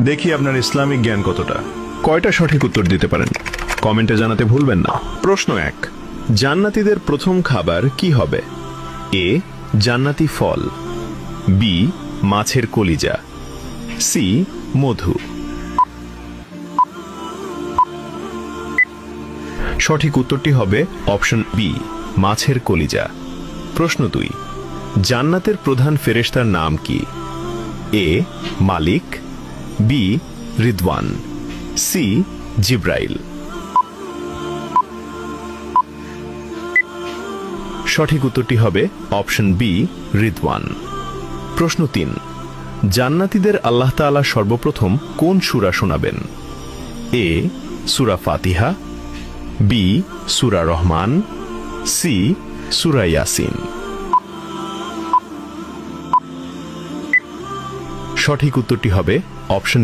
দেখি আপনার ইসলামিক জ্ঞান কতটা। কয়টা সঠিক উত্তর দিতে পারেন কমেন্টে জানাতে ভুলবেন না। প্রশ্ন 1, জান্নাতীদের প্রথম খাবার কি হবে? এ, জান্নাতি ফল, বি, মাছের কলিজা, সি, মধু। সঠিক উত্তরটি হবে অপশন বি, মাছের কলিজা। প্রশ্ন 2, জান্নাতের প্রধান ফেরেশতার নাম কি? এ, মালিক, বি, রিদওয়ান, সি, জিব্রাইল। সঠিক উত্তরটি হবে অপশন বি, রিদওয়ান। প্রশ্ন 3, জান্নাতীদের আল্লাহ তাআলা সর্বপ্রথম কোন সূরা শোনাবেন? এ, সূরা ফাতিহা, বি, সূরা রহমান, সি, সূরা ইয়াসিন। সঠিক উত্তরটি হবে অপশন